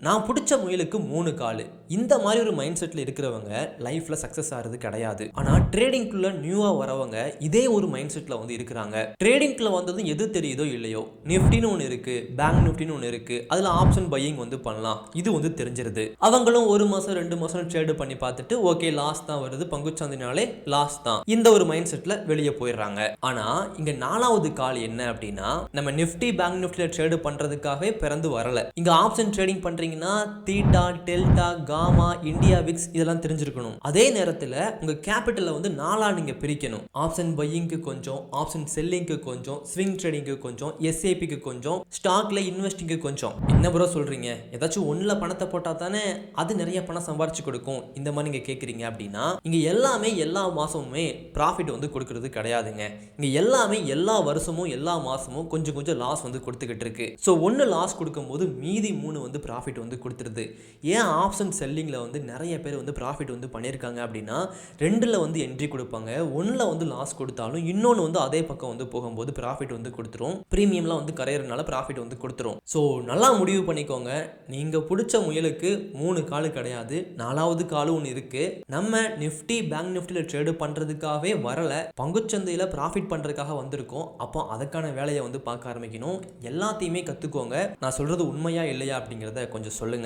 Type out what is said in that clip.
நான் பிடிச்ச முயலுக்கு 3 காலு. இந்த மாதிரி ஒரு மைண்ட் செட்டில் இருக்கிறவங்க லைஃப்பில் சக்ஸஸ் ஆகிறது கிடையாது. ஆனால் ட்ரேடிங்குள்ளே நியூவாக வரவங்க இதே ஒரு மைண்ட் செட்டில் வந்து இருக்கிறாங்க. ட்ரேடிங்குள்ளே வந்ததும் எது தெரியுதோ இல்லையோ, நிஃப்டின்னு ஒன்று இருக்குது, பேங்க் நிஃப்டின்னு ஒன்று இருக்குது, அதில் ஆப்ஷன் பையிங் வந்து பண்ணலாம். இது வந்து தெரிஞ்சிருது. அவங்களும் 1 மாதம் 2 மாதம் ட்ரேடு பண்ணி பார்த்துட்டு ஓகே லாஸ் தான் வருது, பங்குச்சந்தைனாலே லாஸ் தான், இந்த ஒரு மைண்ட் செட்டில் வெளியே போயிடுறாங்க. ஆனால் இங்கே 4வது கால் என்ன அப்படின்னா, நம்ம நிஃப்டி பேங்க் நிஃப்டியில் ட்ரேடு பண்ணுறதுக்காகவே பிறந்து வரல. இங்கே ஆப்ஷன் ட்ரேடிங் பண்ணுறீங்கன்னா theta, delta, gamma, India VIX இதெல்லாம் தெரிஞ்சிருக்கணும். அதே நேரத்தில் உங்கள் கேபிட்டலை வந்து 4ஆ நீங்கள் பிரிக்கணும். ஆப்ஷன் பையிங்க்கு கொஞ்சம், ஆப்ஷன் செல்லிங்க்கு கொஞ்சம், ஸ்விங் ட்ரேடிங்க்கு கொஞ்சம், எஸ்ஐபிக்கு கொஞ்சம், ஸ்டாக்ல இன்வெஸ்டிங்க்கு கொஞ்சம். என்ன ப்ரோ சொல்கிறீங்க, ஏதாச்சும் ஒன்றில் பணத்தை போட்டால் தானே அது நிறைய பணம் சம்பாரிச்சு கொடுக்கும், இந்த மாதிரி நீங்கள் கேட்குறீங்க அப்படின்னா, இங்கே எல்லாமே எல்லா மாதமுமே ப்ராஃபிட் வந்து கொடுக்கறது கிடையாதுங்க. இங்கே எல்லாமே எல்லா வருஷமும் எல்லா மாதமும் கொஞ்சம் கொஞ்சம் லாஸ் வந்து கொடுத்துக்கிட்டு இருக்கு. ஸோ ஒன்று லாஸ் கொடுக்கும்போது மீதி 3 வந்து ப்ராஃபிட் வந்து கொடுத்துருது. ஏன் ஆப்ஷன் செல்லிங்கில் வந்து நிறைய பேர் வந்து ப்ராஃபிட் வந்து பண்ணியிருக்காங்க அப்படின்னா, 2ல் வந்து என்ட்ரி கொடுப்பாங்க, 1ல் வந்து லாஸ் கொடுத்தாலும் இன்னொன்று வந்து அதே பக்கம் வந்து போகும்போது ப்ராஃபிட் வந்து கொடுத்துரும். ப்ரீமியம்லாம் வந்து கரையிறதுனால ப்ராஃபிட் வந்து கொடுத்துரும். ஸோ நல்லா முடிவு பண்ணிக்கோங்க, நீங்கள் பிடிச்ச முயலுக்கு 3 காலு கிடையாது, 4வது காலு ஒன்று இருக்குது. நம்ம நிஃப்டி பேங்க் நிஃப்டியில் ட்ரேடு பண்ணுறதுக்காகவே வரலை, பங்குச்சந்தையில் ப்ராஃபிட் பண்ணுறதுக்காக வந்திருக்கோம். அப்போ அதுக்கான வேலையை வந்து பார்க்க ஆரம்பிக்கணும். எல்லாத்தையுமே கற்றுக்கோங்க. நான் சொல்கிறது உண்மையா இல்லையா அப்படிங்கிறத கொஞ்சம் சொல்லுங்கள்.